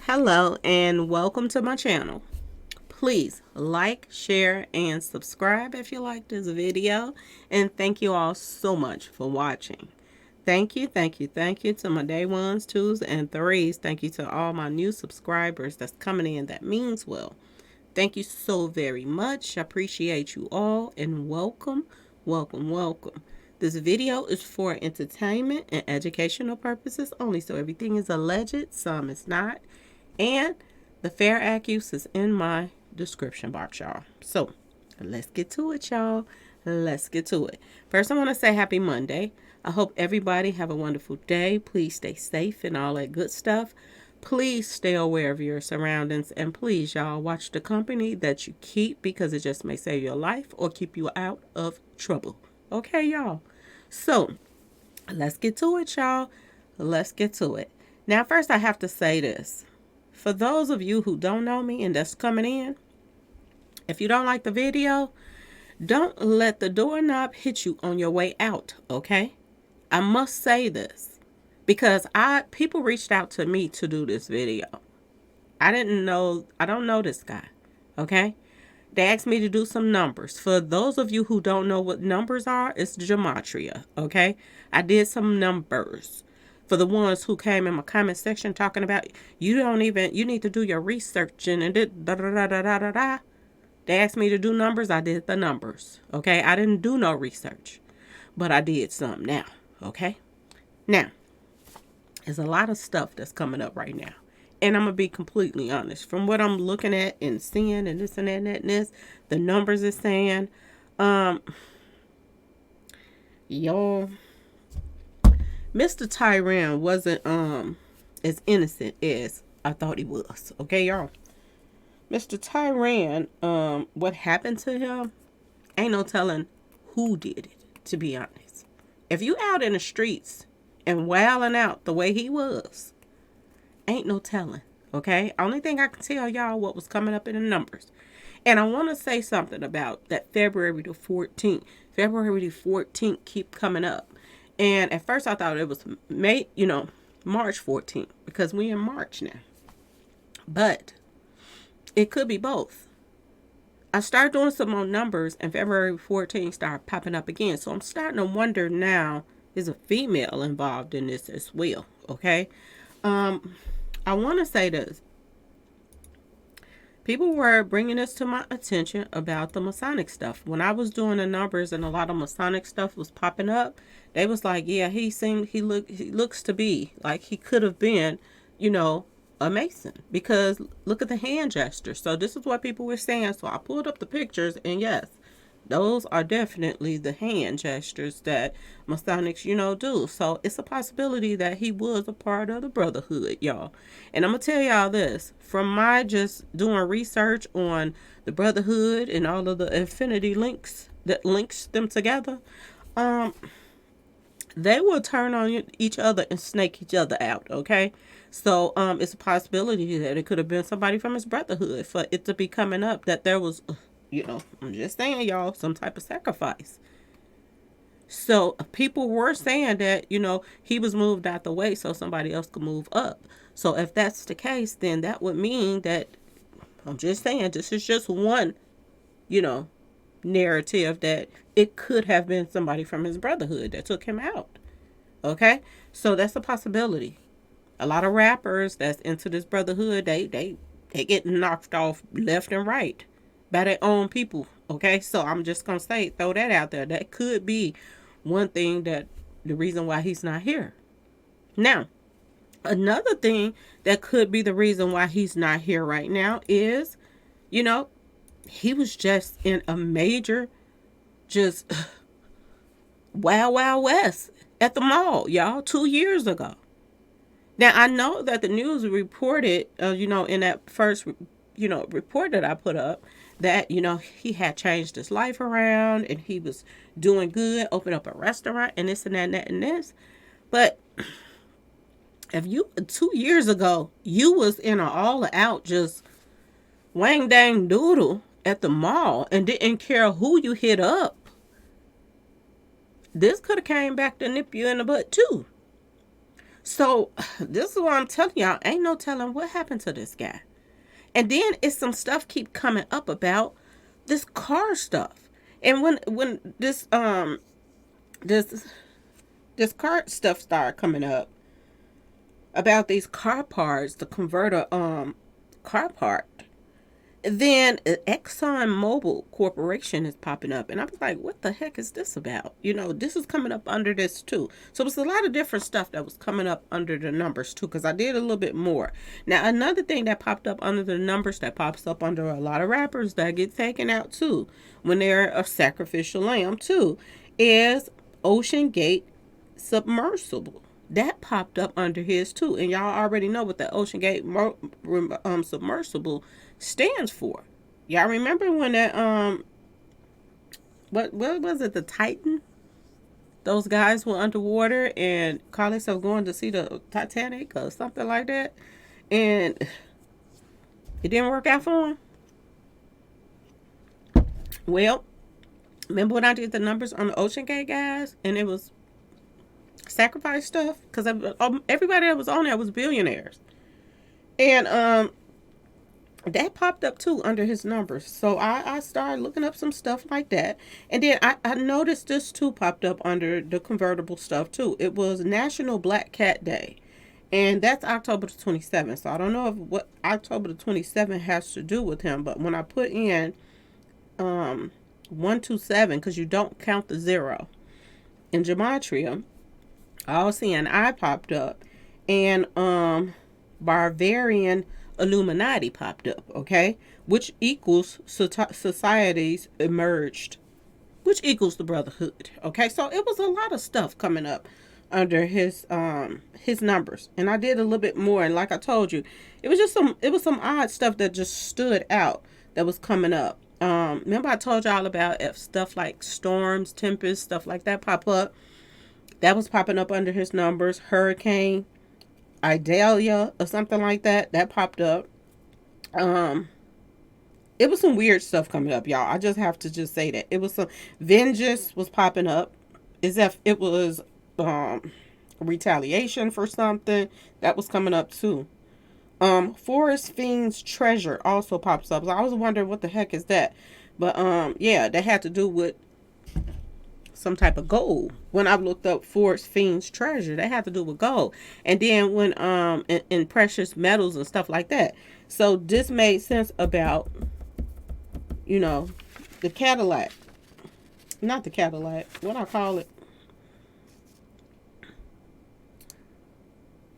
Hello and welcome to my channel. Please like, share, and subscribe if you like this video. And thank you all so much for watching. Thank you, thank you, thank you to my day ones, twos, and threes. Thank you to all my new subscribers that's coming in. That means well. Thank you so very much. I appreciate you all and welcome, welcome, welcome. This video is for entertainment and educational purposes only, so everything is alleged, some is not. And the fair accuse is in my description box, y'all. So let's get to it, y'all. Let's get to it. First, I want to say happy Monday. I hope everybody have a wonderful day. Please stay safe and all that good stuff. Please stay aware of your surroundings. And please, y'all, watch the company that you keep because it just may save your life or keep you out of trouble. Okay, y'all? So let's get to it, y'all. Let's get to it. Now, first, I have to say this. For those of you who don't know me and that's coming in, if you don't like the video, don't let the doorknob hit you on your way out, okay? I must say this because people reached out to me to do this video. I don't know this guy, okay? They asked me to do some numbers. For those of you who don't know what numbers are, it's gematria, okay? I did some numbers. For the ones who came in my comment section talking about you need to do your research and did da da da da da da da. They asked me to do numbers, I did the numbers. Okay, I didn't do no research, but I did some now. Okay, now there's a lot of stuff that's coming up right now, and I'm gonna be completely honest. From what I'm looking at and seeing, and this and that and this, the numbers is saying, y'all. Mr. Tyran wasn't as innocent as I thought he was. Okay, y'all. Mr. Tyran, what happened to him? Ain't no telling who did it, to be honest. If you out in the streets and wailing out the way he was, ain't no telling. Okay? Only thing I can tell y'all what was coming up in the numbers. And I want to say something about that February the 14th. February the 14th keep coming up. And at first I thought it was March 14th because we in March now. But it could be both. I started doing some more numbers and February 14th started popping up again. So I'm starting to wonder now, is a female involved in this as well? Okay. I want to say this. People were bringing this to my attention about the Masonic stuff. When I was doing the numbers and a lot of Masonic stuff was popping up, they was like, yeah, he looks to be like he could have been, a Mason. Because look at the hand gesture. So this is what people were saying. So I pulled up the pictures and yes, those are definitely the hand gestures that Masonics, do. So it's a possibility that he was a part of the Brotherhood, y'all. And I'm going to tell y'all this. From my just doing research on the Brotherhood and all of the infinity links that links them together, they will turn on each other and snake each other out, okay? So it's a possibility that it could have been somebody from his Brotherhood for it to be coming up that there was... I'm just saying, y'all, some type of sacrifice. So people were saying that, he was moved out the way so somebody else could move up. So if that's the case, then that would mean that, I'm just saying, this is just one, narrative that it could have been somebody from his Brotherhood that took him out. Okay? So that's a possibility. A lot of rappers that's into this Brotherhood, they get knocked off left and right by their own people. Okay, so I'm just gonna throw that out there. That could be one thing, that the reason why he's not here. Now, another thing that could be the reason why he's not here right now is, he was just in a major, just wild, wild west at the mall, y'all, 2 years ago. Now, I know that the news reported, in that first, report that I put up, that, he had changed his life around and he was doing good, opened up a restaurant and this and that and that and this. But if 2 years ago, you was in an all out just wang dang doodle at the mall and didn't care who you hit up, this could have came back to nip you in the butt too. So this is what I'm telling y'all. Ain't no telling what happened to this guy. And then it's some stuff keep coming up about this car stuff. And when this this car stuff started coming up about these car parts, the converter car part, then Exxon Mobil Corporation is popping up, and I was like, "What the heck is this about?" You know, this is coming up under this too. So it's a lot of different stuff that was coming up under the numbers too, because I did a little bit more. Now, another thing that popped up under the numbers that pops up under a lot of rappers that get taken out too, when they're a sacrificial lamb too, is Ocean Gate submersible. That popped up under his too, and y'all already know what the Ocean Gate submersible stands for. Y'all remember when that what was it, the Titan? Those guys were underwater and called themselves going to see the Titanic or something like that, and it didn't work out for them. Well, remember when I did the numbers on the Ocean Gate guys, and it was sacrifice stuff because everybody that was on there was billionaires, and that popped up too under his numbers. So I started looking up some stuff like that. And then I noticed this too popped up under the convertible stuff too. It was National Black Cat Day. And that's October the 27th. So I don't know if what October the 27th has to do with him. But when I put in 127, because you don't count the zero in gematria, I was seeing I popped up. And Bavarian Illuminati popped up, okay? Which equals societies emerged, which equals the brotherhood, okay? So it was a lot of stuff coming up under his numbers, and I did a little bit more. And like I told you, it was some odd stuff that just stood out that was coming up. Remember I told y'all about stuff like storms, tempests, stuff like that pop up. That was popping up under his numbers. Hurricane Idalia or something like that. That popped up. It was some weird stuff coming up, y'all. I just have to just say that. It was some vengeance was popping up. As if it was retaliation for something. That was coming up too. Forest Fiend's treasure also pops up. So I was wondering what the heck is that. But yeah, that had to do with some type of gold. When I looked up Forest Fiend's treasure, that had to do with gold. And then when in precious metals and stuff like that. So this made sense about, you know, the Cadillac. Not the Cadillac. What I call it?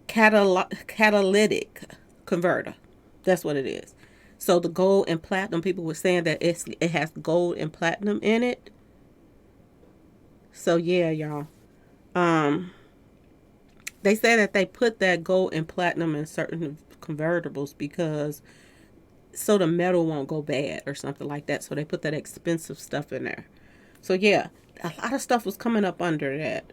Catalytic converter. That's what it is. So the gold and platinum, people were saying that it has gold and platinum in it. So yeah, y'all. They say that they put that gold and platinum in certain convertibles because so the metal won't go bad or something like that. So they put that expensive stuff in there. So yeah, a lot of stuff was coming up under that.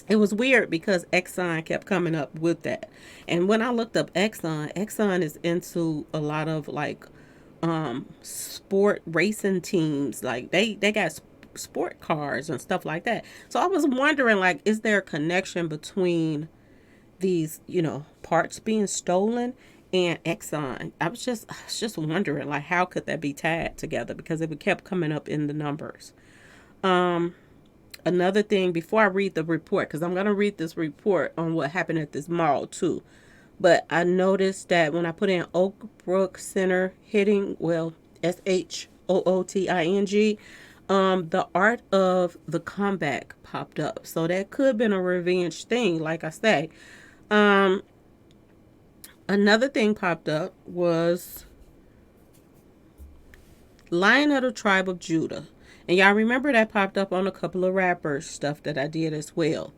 It was weird because Exxon kept coming up with that. And when I looked up Exxon is into a lot of like sport racing teams. Like they got sport cars and stuff like that. So I was wondering, like, is there a connection between these, you know, parts being stolen and Exxon? I was just wondering, like, how could that be tied together, because it kept coming up in the numbers. Another thing, before I read the report, because I'm going to read this report on what happened at this mall too, but I noticed that when I put in Oak Brook Center hitting, well, SHOOTING, the art of the comeback popped up. So that could have been a revenge thing, like I say. Another thing popped up was Lion of the Tribe of Judah. And y'all remember that popped up on a couple of rappers stuff that I did as well.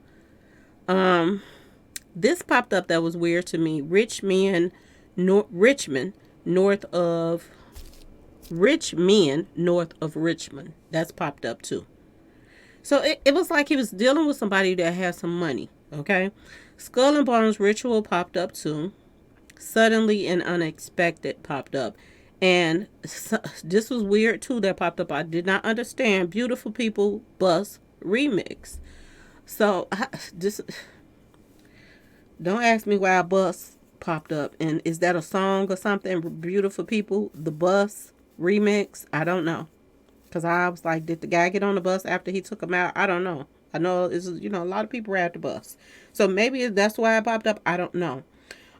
This popped up that was weird to me. Richmond, north of Richmond. That's popped up too. So it was like he was dealing with somebody that had some money. Okay. Skull and Bones Ritual popped up too. Suddenly and Unexpected popped up. And this was weird too that popped up. I did not understand. Beautiful People Bus Remix. So Don't ask me why a bus popped up. And is that a song or something? Beautiful People, the Bus remix? I don't know. Because I was like, did the guy get on the bus after he took him out? I don't know. I know it's, a lot of people ride the bus. So maybe that's why it popped up. I don't know.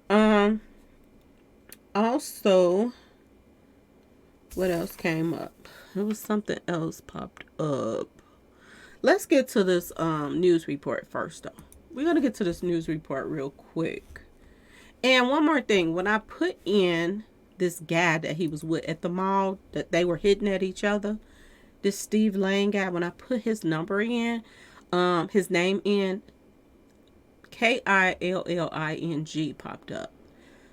Um, Also, what else came up? There was something else popped up. Let's get to this news report first, though. We're going to get to this news report real quick. And one more thing. When I put in this guy that he was with at the mall, that they were hitting at each other, this Steve Lane guy, when I put his number in, his name in, Killing popped up.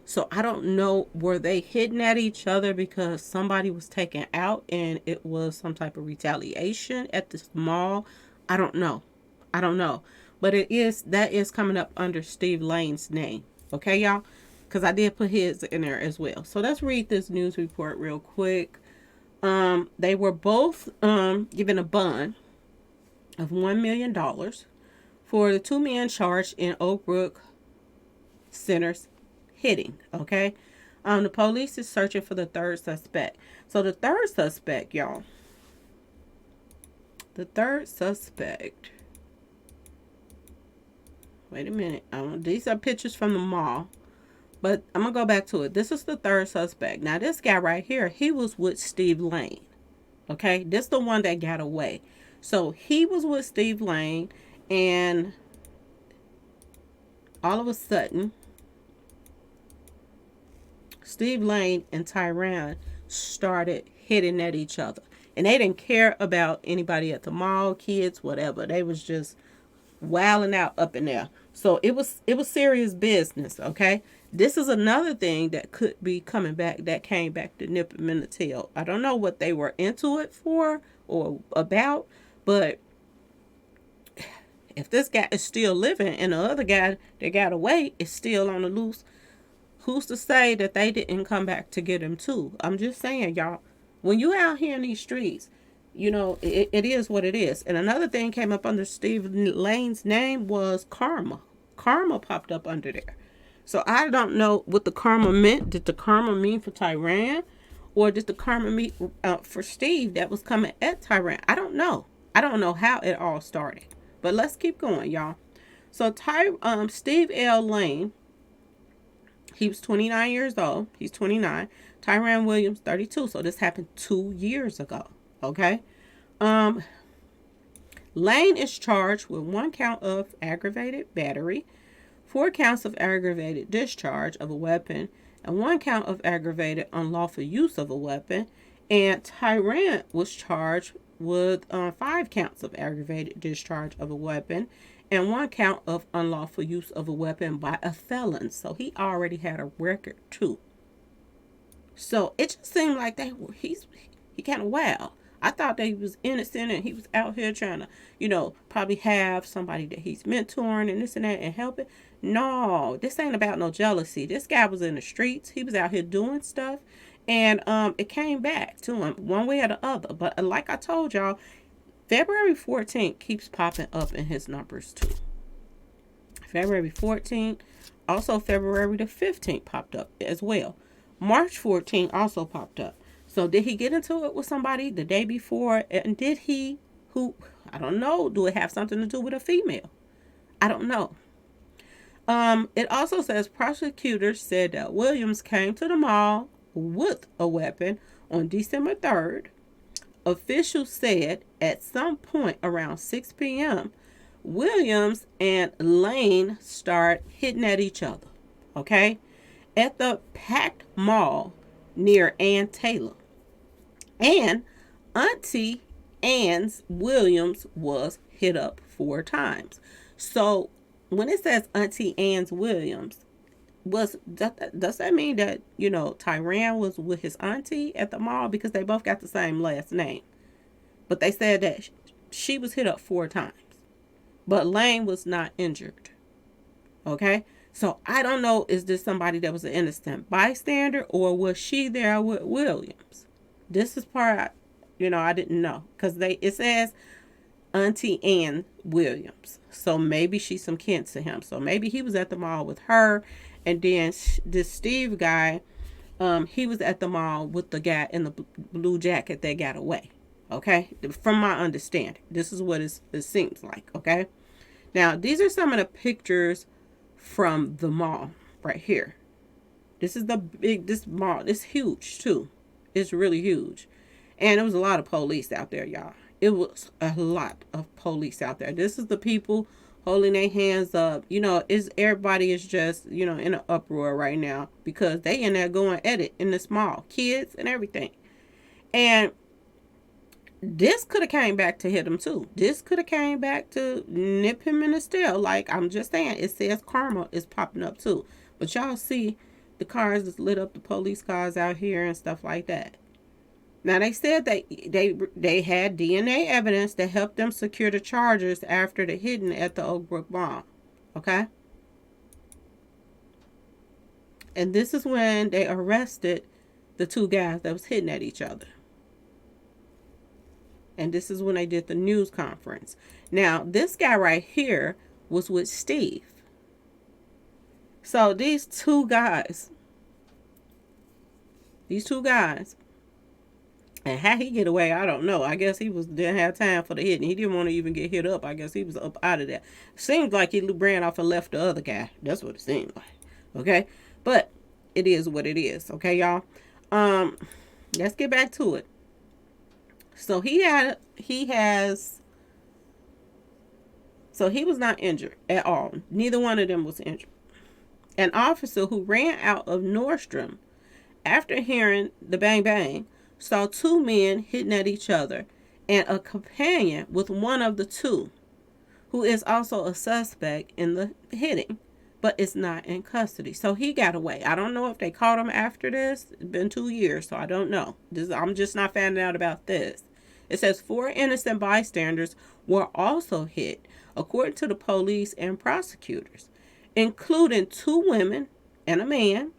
So I don't know, were they hitting at each other because somebody was taken out and it was some type of retaliation at this mall? I don't know. I don't know. But that is coming up under Steve Lane's name. Okay, y'all? Because I did put his in there as well. So let's read this news report real quick. They were both given a bond of $1 million for the two men charged in Oak Brook Center's hitting. Okay. The police is searching for the third suspect. So the third suspect, y'all. The third suspect. Wait a minute. These are pictures from the mall. But I'm going to go back to it. This is the third suspect. Now, this guy right here, he was with Steve Lane. Okay. This is the one that got away. So he was with Steve Lane. And all of a sudden, Steve Lane and Tyran started hitting at each other. And they didn't care about anybody at the mall, kids, whatever. They was just wilding out up in there. So it was serious business, okay? This is another thing that could be coming back, that came back to nip them in the tail. I don't know what they were into it for or about, but if this guy is still living and the other guy that got away is still on the loose, who's to say that they didn't come back to get him too? I'm just saying, y'all, when you out here in these streets, it is what it is. And another thing came up under Steve Lane's name was karma. Karma popped up under there. So I don't know what the karma meant. Did the karma mean for Tyran? Or did the karma mean for Steve that was coming at Tyran? I don't know. I don't know how it all started. But let's keep going, y'all. So Steve L. Lane, he was 29 years old. He's 29. Tyran Williams, 32. So this happened 2 years ago. Okay. Lane is charged with 1 count of aggravated battery, 4 counts of aggravated discharge of a weapon, and 1 count of aggravated unlawful use of a weapon. And Tyran was charged with 5 counts of aggravated discharge of a weapon and 1 count of unlawful use of a weapon by a felon. So he already had a record too. So it just seemed like he kind of wild. I thought that he was innocent and he was out here trying to, probably have somebody that he's mentoring and this and that and helping. No, this ain't about no jealousy. This guy was in the streets. He was out here doing stuff. And it came back to him one way or the other. But like I told y'all, February 14th keeps popping up in his numbers too. February 14th. Also February the 15th popped up as well. March 14th also popped up. So did he get into it with somebody the day before? And did he, I don't know, do it have something to do with a female? I don't know. It also says prosecutors said that Williams came to the mall with a weapon on December 3rd. Officials said at some point around 6 p.m., Williams and Lane start hitting at each other, okay, at the packed mall near Ann Taylor. And Auntie Ann's Williams was hit up 4 times. So when it says Auntie Ann's Williams, does that mean that, Tyran was with his auntie at the mall? Because they both got the same last name. But they said that she was hit up 4 times. But Lane was not injured. Okay? So I don't know, is this somebody that was an innocent bystander or was she there with Williams? This is part, I didn't know. Because it says Auntie Ann Williams. So maybe she's some kin to him. So maybe he was at the mall with her, and then this Steve guy, he was at the mall with the guy in the blue jacket that got away. Okay, from my understanding, this is what it seems like. Okay, now these are some of the pictures from the mall right here. This is this mall. It's huge too. It's really huge. And there was a lot of police out there, y'all. It was a lot of police out there. This is the people holding their hands up. You know, everybody is just, you know, in an uproar right now because they in there going at it in this mall. Kids and everything. And this could have came back to hit him too. This could have came back to nip him in his tail. Like, I'm just saying, it says karma is popping up too. But y'all see the cars that's lit up, the police cars out here and stuff like that. Now, they said that they had DNA evidence that helped them secure the charges after the hitting at the Oak Brook Mall. Okay? And this is when they arrested the two guys that was hitting at each other. And this is when they did the news conference. Now, this guy right here was with Steve. So these two guys, and how he get away, I don't know. I guess he didn't have time for the hit, and he didn't want to even get hit up. I guess he was up out of there. Seems like he ran off and left the other guy. That's what it seemed like. Okay, but it is what it is. Okay, y'all. Let's get back to it. So he was not injured at all. Neither one of them was injured. An officer who ran out of Nordstrom after hearing the bang bang saw two men hitting at each other and a companion with one of the two, who is also a suspect in the hitting, but is not in custody. So he got away. I don't know if they caught him after this. It's been 2 years, so I don't know. I'm just not finding out about this. It says 4 innocent bystanders were also hit, according to the police and prosecutors, including 2 women and a man.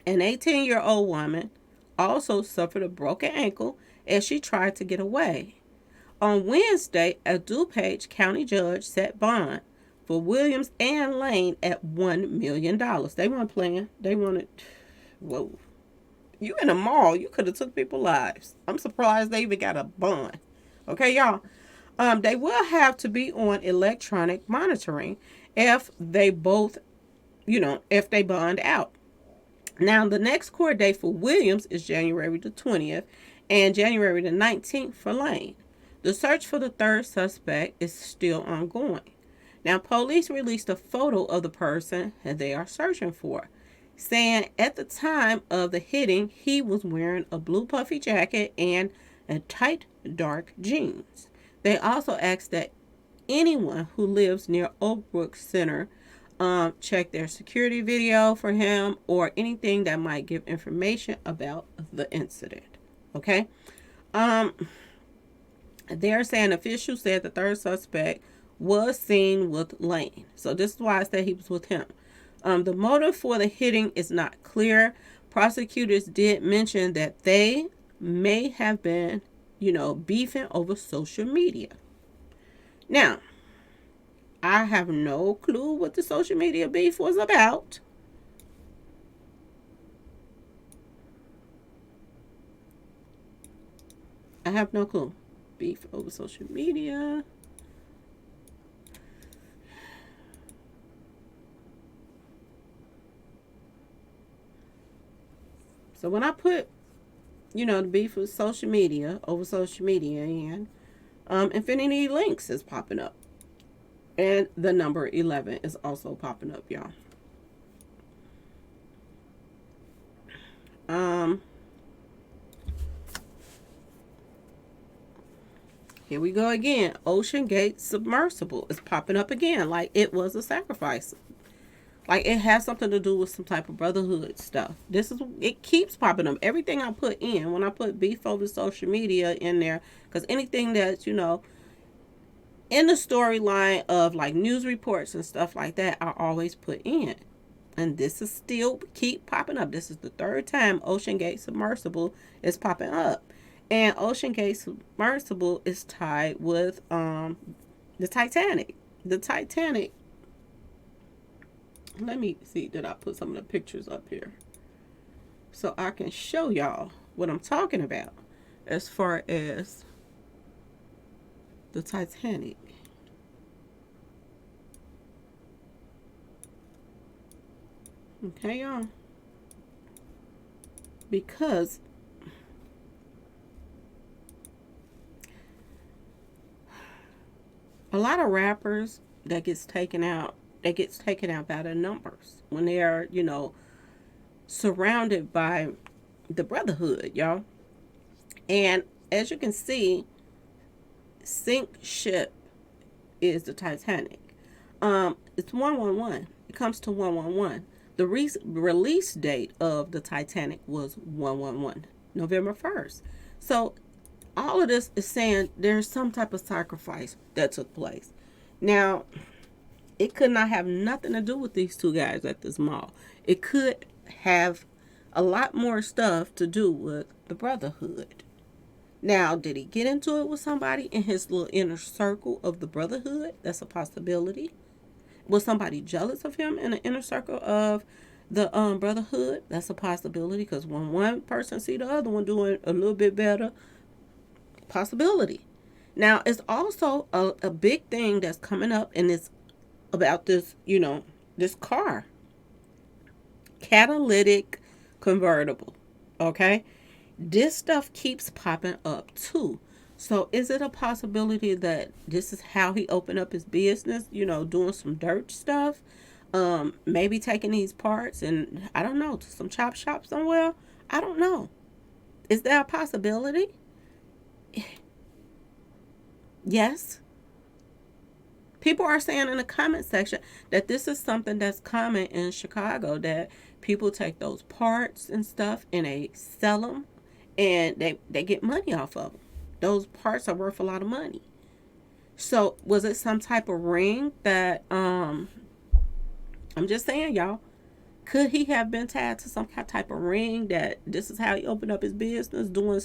An 18-year-old woman also suffered a broken ankle as she tried to get away. On Wednesday, a DuPage County judge set bond for Williams and Lane at $1 million. They weren't playing. They wanted, whoa. You in a mall, you could have took people's lives. I'm surprised they even got a bond. Okay, y'all. They will have to be on electronic monitoring if they both, if they bond out. Now, the next court date for Williams is January the 20th and January the 19th for Lane. The search for the third suspect is still ongoing. Now, police released a photo of the person that they are searching for, saying at the time of the hitting, he was wearing a blue puffy jacket and a tight, dark jeans. They also asked that anyone who lives near Oak Brook Center check their security video for him or anything that might give information about the incident. Okay. They're saying officials said the third suspect was seen with Lane. So this is why I said he was with him. The motive for the hitting is not clear. Prosecutors did mention that they may have been, beefing over social media. Now, I have no clue what the social media beef was about. I have no clue. Beef over social media. So when I put, the beef with social media, over social media, and Infinity Links is popping up. And the number 11 is also popping up, y'all. Here we go again. Ocean Gate submersible is popping up again, like it was a sacrifice. Like it has something to do with some type of brotherhood stuff. It keeps popping up. Everything I put in, when I put beef over social media in there, because anything that's, in the storyline of like news reports and stuff like that, I always put in. And this is still keep popping up. This is the third time Ocean Gate submersible is popping up. And Ocean Gate submersible is tied with the Titanic. The Titanic. Let me see. Did I put some of the pictures up here so I can show y'all what I'm talking about as far as the Titanic? Okay, y'all. Because a lot of rappers that gets taken out by the numbers when they are, surrounded by the brotherhood, y'all. And as you can see, sink ship is the Titanic. It's 111. It comes to 111. The release date of the Titanic was 111, November 1st. So all of this is saying there's some type of sacrifice that took place. Now, it could not have nothing to do with these two guys at this mall. It could have a lot more stuff to do with the brotherhood. Now, did he get into it with somebody in his little inner circle of the brotherhood? That's a possibility. Was somebody jealous of him in the inner circle of the brotherhood? That's a possibility, because when one person see the other one doing a little bit better, possibility. Now, it's also a big thing that's coming up, and it's about this, this car. Catalytic convertible. Okay? This stuff keeps popping up too. So is it a possibility that this is how he opened up his business, doing some dirt stuff? Maybe taking these parts and, I don't know, to some chop shop somewhere? I don't know. Is there a possibility? Yes. People are saying in the comment section that this is something that's common in Chicago, that people take those parts and stuff and they sell them and they get money off of them. Those parts are worth a lot of money. So was it some type of ring that, I'm just saying, y'all, could he have been tied to some type of ring that this is how he opened up his business, doing,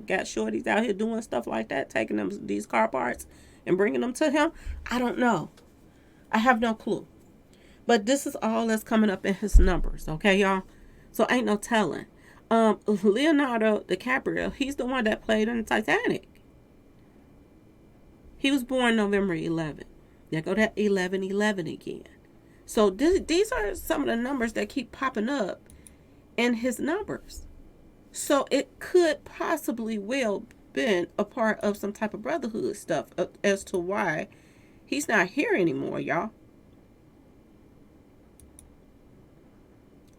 got shorties out here doing stuff like that, taking them these car parts and bringing them to him? I don't know. I have no clue. But this is all that's coming up in his numbers, okay, y'all? So ain't no telling. Leonardo DiCaprio, he's the one that played in the Titanic. He was born November 11th. There go that 1111 again. So these are some of the numbers that keep popping up in his numbers. So it could possibly well been a part of some type of brotherhood stuff as to why he's not here anymore, y'all.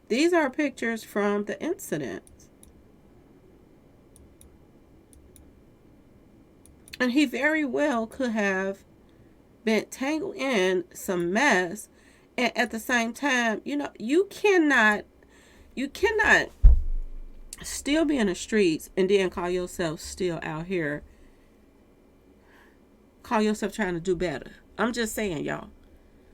These are pictures from the incident. And he very well could have been tangled in some mess. And at the same time, you cannot still be in the streets and then call yourself still out here. Call yourself trying to do better. I'm just saying, y'all.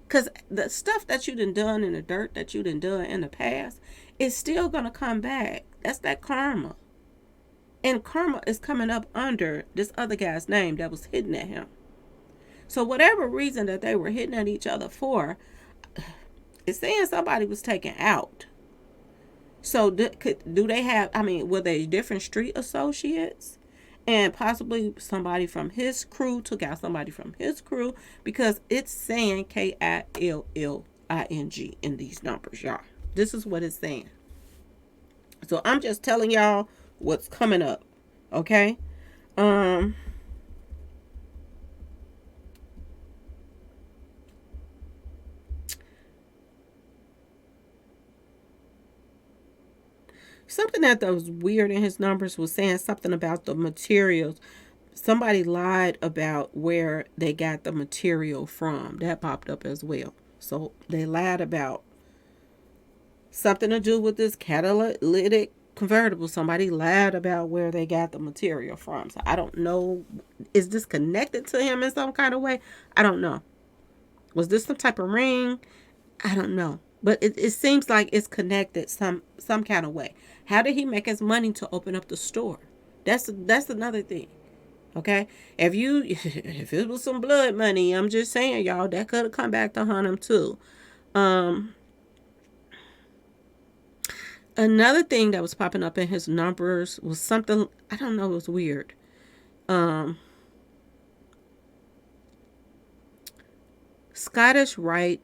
Because the stuff that you done in the dirt that you done in the past is still going to come back. That's that karma. And karma is coming up under this other guy's name that was hitting at him. So whatever reason that they were hitting at each other for, it's saying somebody was taken out. So do they have, were they different street associates? And possibly somebody from his crew took out somebody from his crew, because it's saying KILLING in these numbers, y'all. This is what it's saying. So I'm just telling y'all what's coming up. Okay? Something that was weird in his numbers was saying something about the materials. Somebody lied about where they got the material from. That popped up as well. So they lied about something to do with this catalytic convertible. Somebody lied about where they got the material from. So I don't know. Is this connected to him in some kind of way? I don't know. Was this some type of ring? I don't know. But it seems like it's connected some kind of way. How did he make his money to open up the store? That's another thing. Okay, if you if it was some blood money, I'm just saying, y'all, that could have come back to haunt him too. Um, Another thing that was popping up in his numbers was something, I don't know, it was weird. Um, Scottish Rite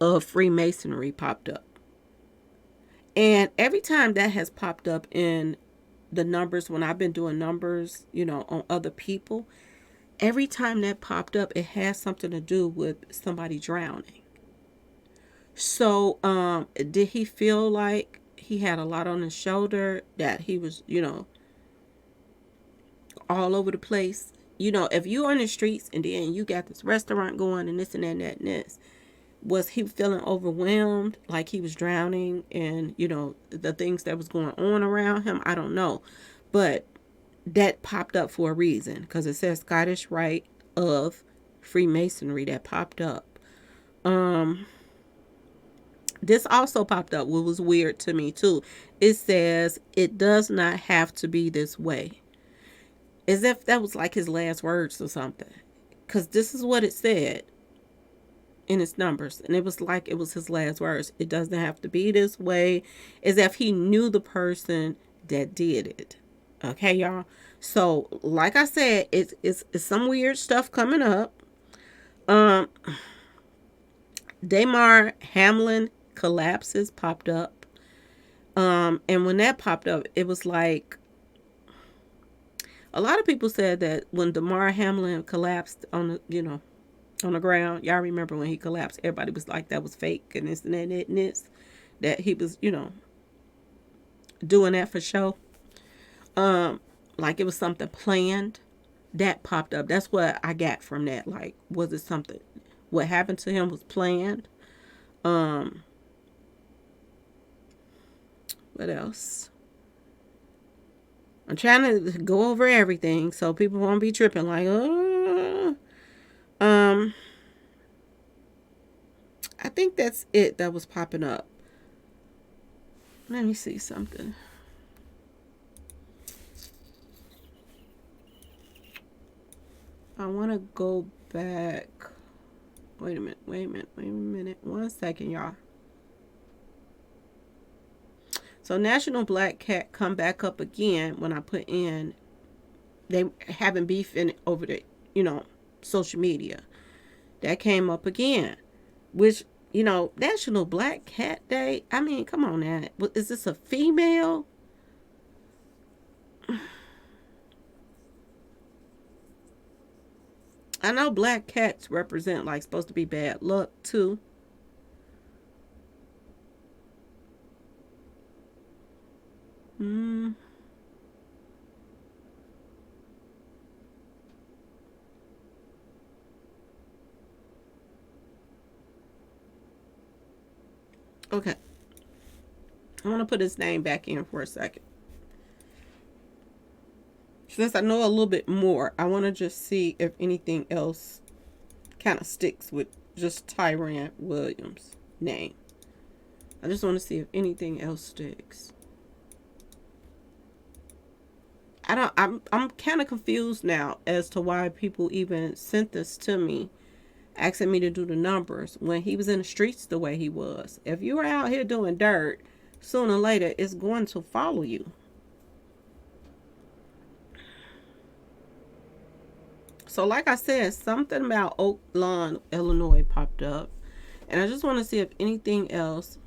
of Freemasonry popped up. And every time that has popped up in the numbers, when I've been doing numbers, on other people, every time that popped up, it has something to do with somebody drowning. So, did he feel like he had a lot on his shoulder, that he was, all over the place? If you on the streets and then you got this restaurant going and this and that and that and this, was he feeling overwhelmed, like he was drowning, and the things that was going on around him? I don't know, but that popped up for a reason, because it says Scottish Rite of Freemasonry that popped up. This also popped up, what was weird to me too. It says it does not have to be this way, as if that was like his last words or something, because this is what it said in its numbers, and it was like it was his last words. It doesn't have to be this way, as if he knew the person that did it. Okay, y'all. So like I said, it's some weird stuff coming up. um Damar Hamlin collapses popped up. And when that popped up, it was like a lot of people said that when Damar Hamlin collapsed on the ground, y'all remember when he collapsed, everybody was like that was fake and this and that and this, that he was doing that for show. Like it was something planned. That popped up. That's what I got from that. Like, was it something? What happened to him was planned. Um, what else? I'm trying to go over everything so people won't be tripping like, oh. I think that's it that was popping up. Let me see something. I want to go back. Wait a minute. 1 second, y'all. So National Black Cat come back up again when I put in they having beef in over the, social media. That came up again, which, National Black Cat Day. I mean, come on now. Is this a female? I know black cats represent like supposed to be bad luck too. Mm, okay. I want to put his name back in for a second. Since I know a little bit more, I want to just see if anything else kind of sticks with just Tyran Williams' name. I just want to see if anything else sticks. I'm kind of confused now as to why people even sent this to me, asking me to do the numbers when he was in the streets the way he was. If you were out here doing dirt, sooner or later it's going to follow you. So like I said, something about Oak Lawn, Illinois popped up. And I just want to see if anything else.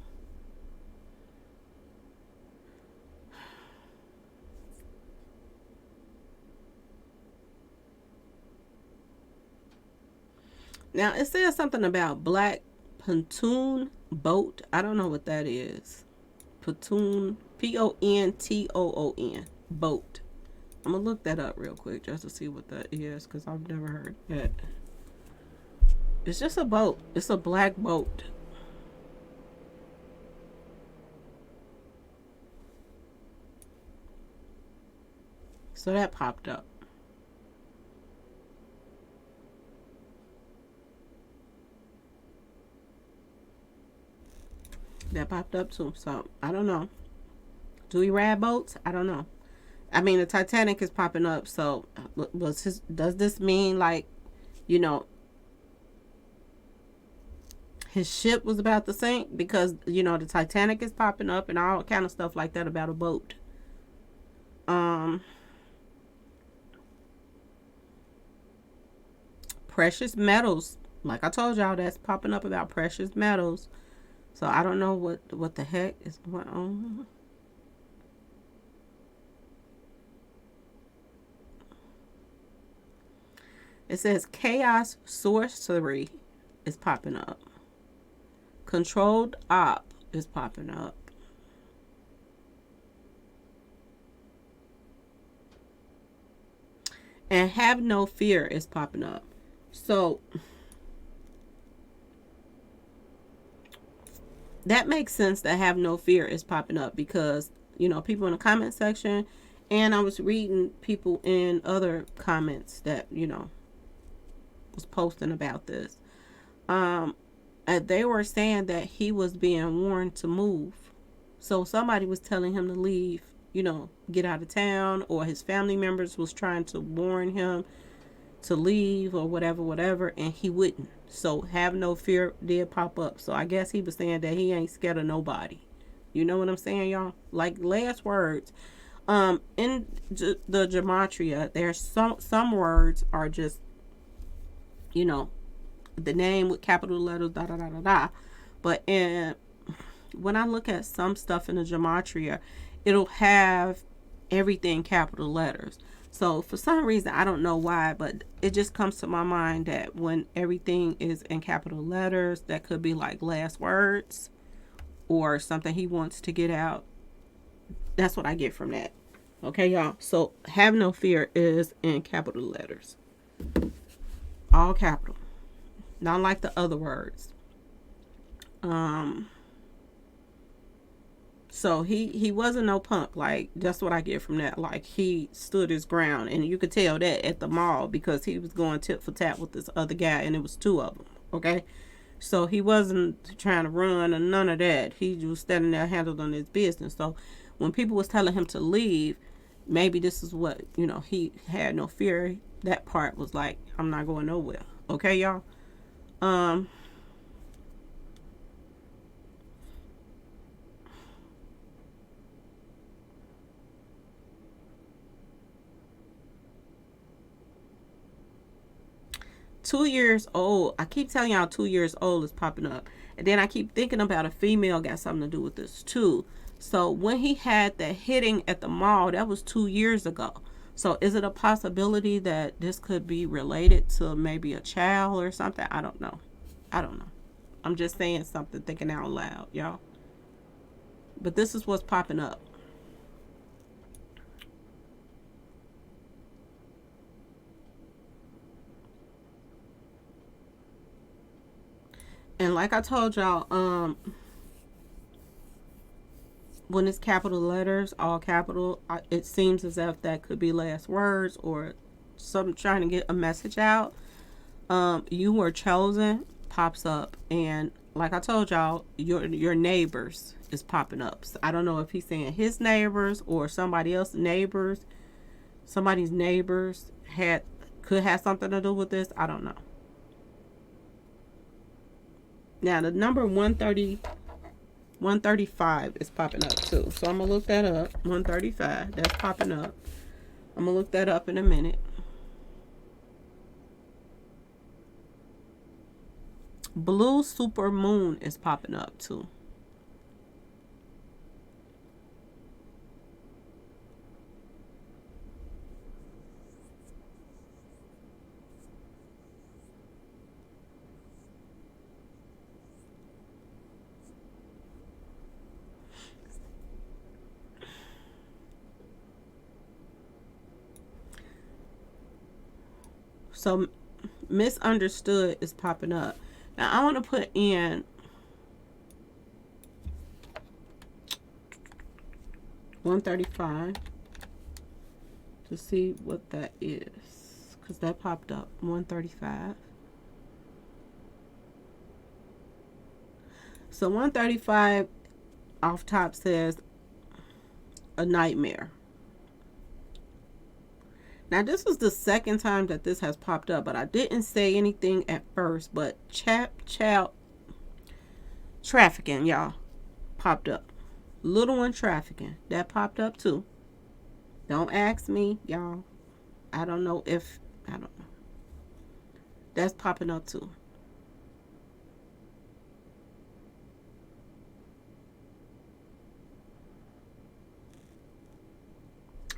Now it says something about Black Pontoon Boat. I don't know what that is. Pontoon, Pontoon boat. I'm gonna look that up real quick just to see what that is, because I've never heard that. It's just a boat. It's a black boat. So that popped up. That popped up too. So I don't know. Do he ride boats? I don't know. I mean, the Titanic is popping up, so does this mean like, you know, his ship was about to sink? Because, you know, the Titanic is popping up and all kind of stuff like that about a boat. Precious metals. Like I told y'all, that's popping up about precious metals. So I don't know what the heck is going on. It says chaos sorcery is popping up. Controlled op is popping up. And have no fear is popping up. So that makes sense that have no fear is popping up because, you know, people in the comment section, and I was reading people in other comments that, you know, was posting about this. They were saying that he was being warned to move. So somebody was telling him to leave, you know, get out of town, or his family members was trying to warn him to leave or whatever, and he wouldn't. So have no fear did pop up. So I guess he was saying that he ain't scared of nobody. You know what I'm saying, y'all? Like last words. In the gematria, there's some words are just, you know, the name with capital letters, da da da da da. But when I look at some stuff in the gematria, it'll have everything capital letters. So for some reason, I don't know why, but it just comes to my mind that when everything is in capital letters, that could be like last words or something he wants to get out. That's what I get from that. Okay, y'all. So have no fear is in capital letters. All capital. Not like the other words. So he wasn't no punk. Like, that's what I get from that. Like, he stood his ground, and you could tell that at the mall because he was going tit for tat with this other guy, and it was two of them. Okay, so he wasn't trying to run or none of that. He was standing there handling his business. So when people was telling him to leave, maybe this is what, you know, he had no fear. That part was like, I'm not going nowhere. Okay, y'all. 2 years old. I keep telling y'all 2 years old is popping up. And then I keep thinking about a female got something to do with this too. So when he had that hitting at the mall, that was 2 years ago. So is it a possibility that this could be related to maybe a child or something? I don't know. I don't know. I'm just saying something, thinking out loud, y'all. But this is what's popping up. And like I told y'all, when it's capital letters, all capital, it seems as if that could be last words or some trying to get a message out. You were chosen pops up, and like I told y'all, your neighbors is popping up. So I don't know if he's saying his neighbors or somebody else's neighbors. Somebody's neighbors could have something to do with this. I don't know. Now the number 135 is popping up too. So I'm going to look that up. 135, that's popping up. I'm going to look that up in a minute. Blue super moon is popping up too. So misunderstood is popping up. Now I want to put in 135 to see what that is, because that popped up. 135. So 135 off top says a nightmare. Now, this is the second time that this has popped up, but I didn't say anything at first. But child trafficking, y'all, popped up. Little one trafficking, that popped up too. Don't ask me, y'all. I don't know. That's popping up too.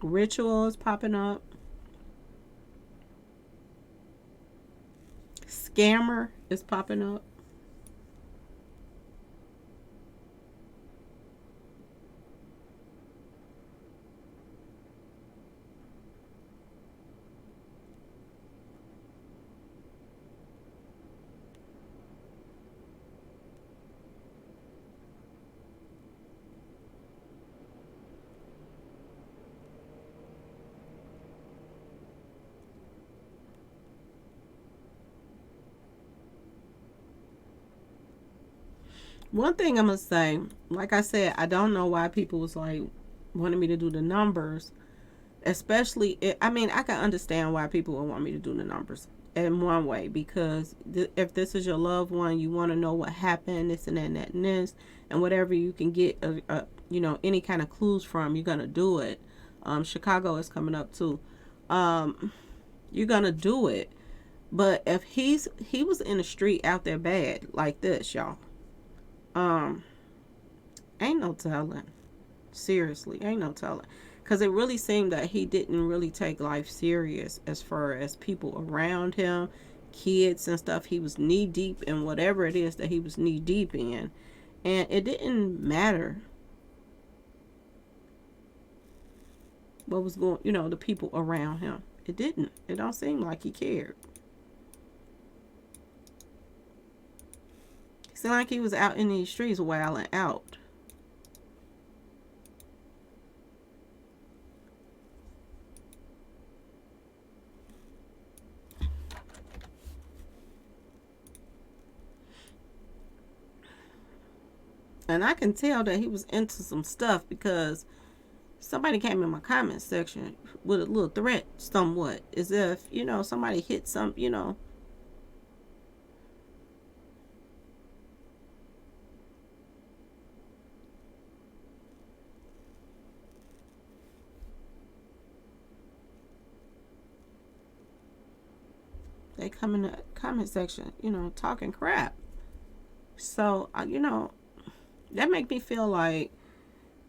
Ritual is popping up. Scammer is popping up. One thing I'm gonna say, like I said, I don't know why people was like wanting me to do the numbers, especially. I mean, I can understand why people would want me to do the numbers in one way, because if this is your loved one, you want to know what happened, this and that and that and this, and whatever you can get, any kind of clues from, you're gonna do it. Chicago is coming up too. You're gonna do it, but if he was in the street out there bad like this, y'all. Ain't no telling. Seriously, ain't no telling. Because it really seemed that he didn't really take life serious as far as people around him, kids and stuff. He was knee deep in whatever it is that he was knee deep in. And it didn't matter what was going, the people around him. It didn't. It don't seem like he cared. Seemed like he was out in these streets wilding out. And I can tell that he was into some stuff, because somebody came in my comment section with a little threat somewhat, as if, somebody hit some, they come in the comment section, talking crap. So, that make me feel like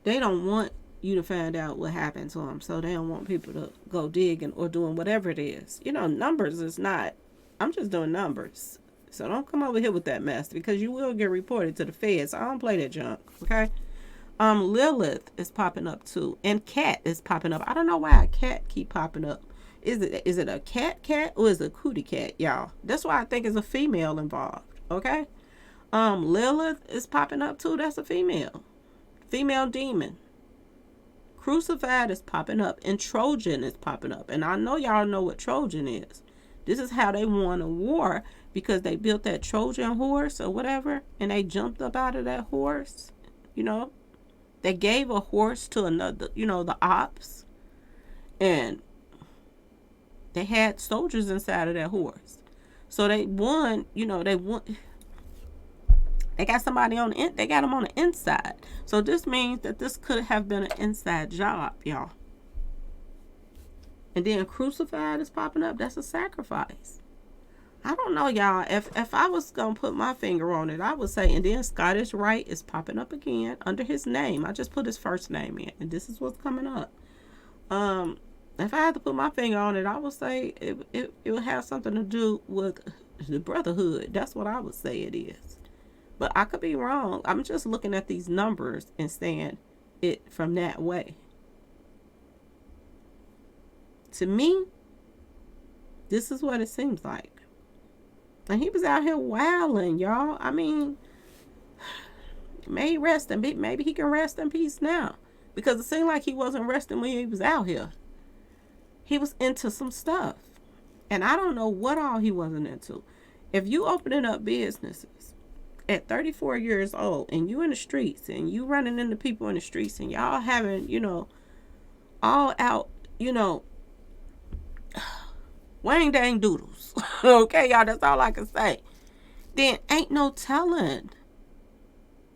they don't want you to find out what happened to them. So they don't want people to go digging or doing whatever it is. Numbers is not, I'm just doing numbers. So don't come over here with that mess, because you will get reported to the feds. I don't play that junk, okay? Lilith is popping up too. And cat is popping up. I don't know why a cat keep popping up. Is it a cat or is it a cootie cat, y'all? That's why I think it's a female involved, okay? Lilith is popping up too. That's a female demon. Crucified is popping up, and Trojan is popping up. And I know y'all know what Trojan is. This is how they won a war, because they built that Trojan horse or whatever, and they jumped up out of that horse. They gave a horse to another, the ops, and they had soldiers inside of that horse. So they won, they won. They got somebody they got them on the inside. So this means that this could have been an inside job, y'all. And then crucified is popping up. That's a sacrifice. I don't know, y'all. If I was going to put my finger on it, I would say, and then Scottish Rite is popping up again under his name. I just put his first name in, and this is what's coming up. If I had to put my finger on it, I would say it would have something to do with the brotherhood. That's what I would say it is. But I could be wrong. I'm just looking at these numbers and saying it from that way. To me, this is what it seems like. And he was out here wilding, y'all. I mean, maybe he can rest in peace now. Because it seemed like he wasn't resting when he was out here. He was into some stuff. And I don't know what all he wasn't into. If you opening up businesses at 34 years old, and you in the streets, and you running into people in the streets, and y'all having, all out, you know, wang dang doodles. Okay, y'all, that's all I can say. Then ain't no telling.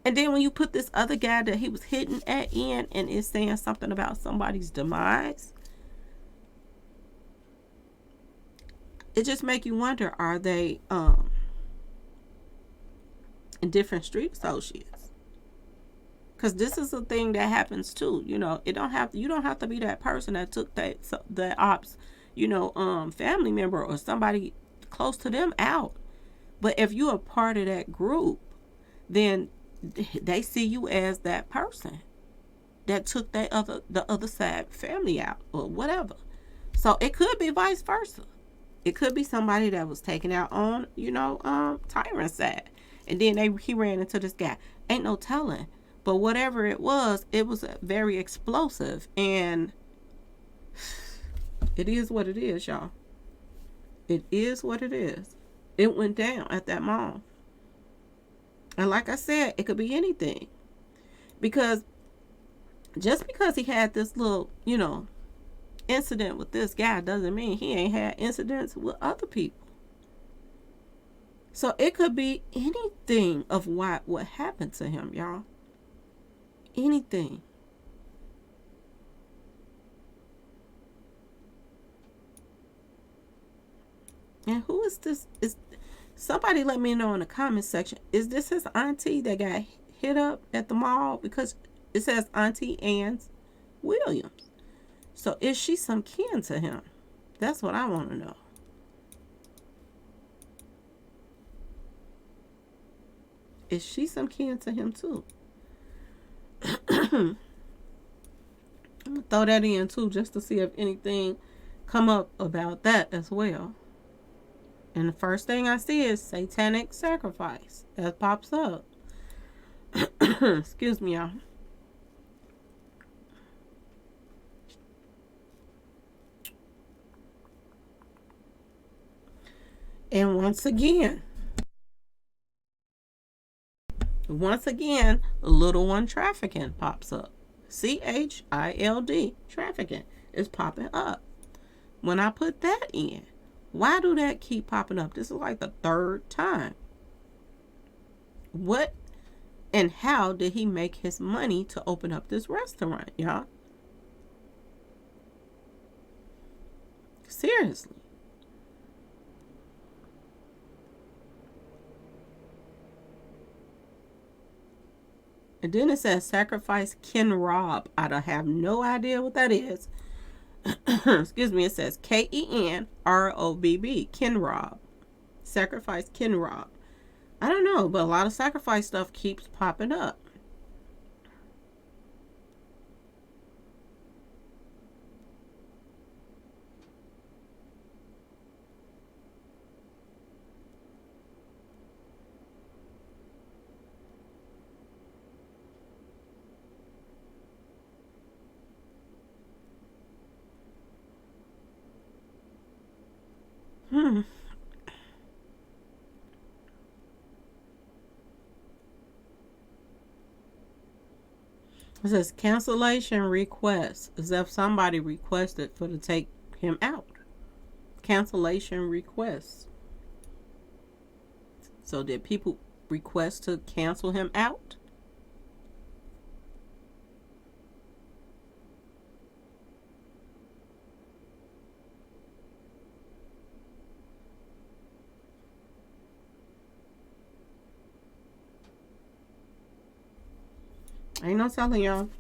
And then when you put this other guy that he was hitting at in and is saying something about somebody's demise, it just make you wonder, are they different street associates? Because this is a thing that happens too. You know, you don't have to be that person that took that ops, family member or somebody close to them out. But if you're a part of that group, then they see you as that person that took the other side family out or whatever. So it could be vice versa. It could be somebody that was taken out on, Tyran's side. And then he ran into this guy. Ain't no telling. But whatever it was very explosive. And it is what it is, y'all. It is what it is. It went down at that mall. And like I said, it could be anything. Because just because he had this little, incident with this guy doesn't mean he ain't had incidents with other people. So it could be anything of what happened to him, y'all. Anything. And who is this? Is somebody let me know in the comment section. Is this his auntie that got hit up at the mall? Because it says Auntie Ann Williams. So is she some kin to him? That's what I want to know. Is she some kin to him too? I'm gonna throw that in too, just to see if anything come up about that as well. And the first thing I see is satanic sacrifice that pops up. Excuse me, y'all. And once again, little one trafficking pops up. CHILD, trafficking, is popping up. When I put that in, why do that keep popping up? This is like the third time. What and how did he make his money to open up this restaurant, y'all? Seriously. And then it says sacrifice Ken Rob. I don't have no idea what that is. Excuse me. It says KENROBB. Ken Rob. Sacrifice Ken Rob. I don't know, but a lot of sacrifice stuff keeps popping up. It says cancellation request, as if somebody requested for to take him out. Cancellation request. So did people request to cancel him out? Ain't no telling, y'all.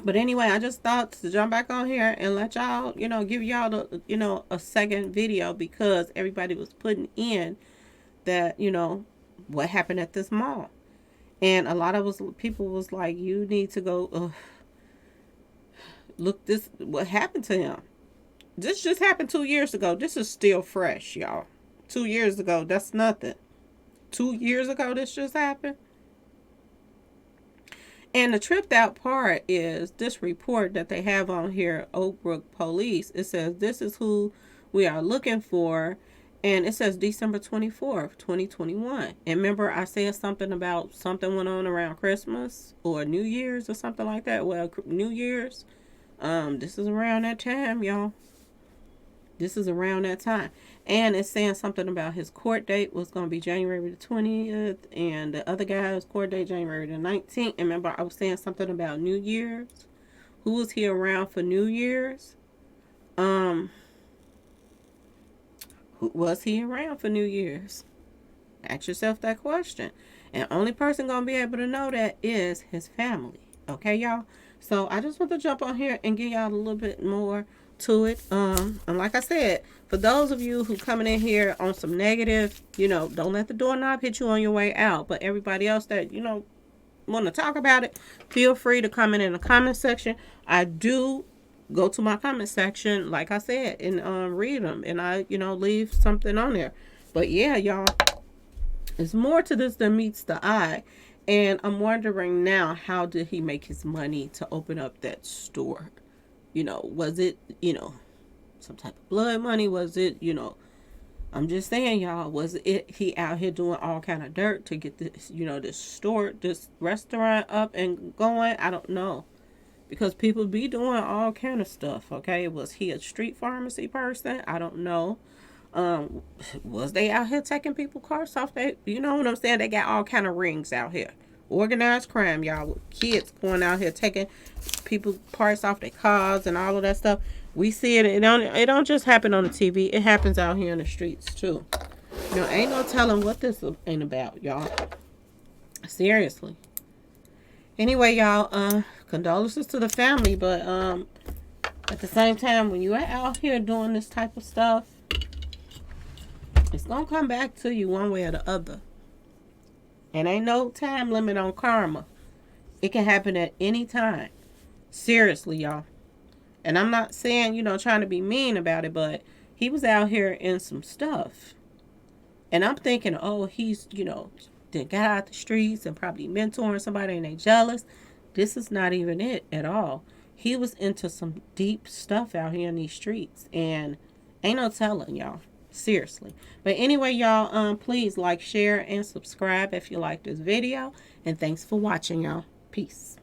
But anyway, I just thought to jump back on here and let y'all, give y'all the, a second video, because everybody was putting in that, what happened at this mall. And a lot of people was like, you need to go look what happened to him. This just happened 2 years ago. This is still fresh, y'all. 2 years ago, that's nothing. 2 years ago, this just happened. And the tripped out part is this report that they have on here, Oak Brook Police. It says this is who we are looking for. And it says December 24th, 2021. And remember I said something about something went on around Christmas or New Year's or something like that. Well, New Year's. This is around that time, y'all. This is around that time. And it's saying something about his court date was going to be January the 20th. And the other guy's court date, January the 19th. And remember, I was saying something about New Year's. Who was he around for New Year's? Who was he around for New Year's? Ask yourself that question. And only person going to be able to know that is his family. Okay, y'all? So I just want to jump on here and give y'all a little bit more to it. And like I said, for those of you who coming in here on some negative, don't let the doorknob hit you on your way out. But everybody else that, want to talk about it, feel free to comment in the comment section. I do go to my comment section, like I said, and read them. And I, leave something on there. But yeah, y'all, there's more to this than meets the eye. And I'm wondering now, how did he make his money to open up that store? Was it, some type of blood money? Was it, I'm just saying, y'all, was it he out here doing all kind of dirt to get this, this store, this restaurant up and going? I don't know. Because people be doing all kind of stuff, okay? Was he a street pharmacy person? I don't know. Was they out here taking people cars off? You know what I'm saying? They got all kind of rings out here. Organized crime, y'all, with kids going out here taking people parts off their cars and all of that stuff. We see it. It don't just happen on the TV. It happens out here in the streets too. Ain't no telling what this ain't about, y'all. Seriously. Anyway, y'all, condolences to the family, but at the same time, when you are out here doing this type of stuff, it's gonna come back to you one way or the other. And ain't no time limit on karma. It can happen at any time. Seriously, y'all. And I'm not saying, trying to be mean about it, but he was out here in some stuff. And I'm thinking, oh, he's, then got out the streets and probably mentoring somebody and they jealous. This is not even it at all. He was into some deep stuff out here in these streets. And ain't no telling, y'all. Seriously. But anyway, y'all, please like, share, and subscribe if you like this video. And thanks for watching, y'all. Peace.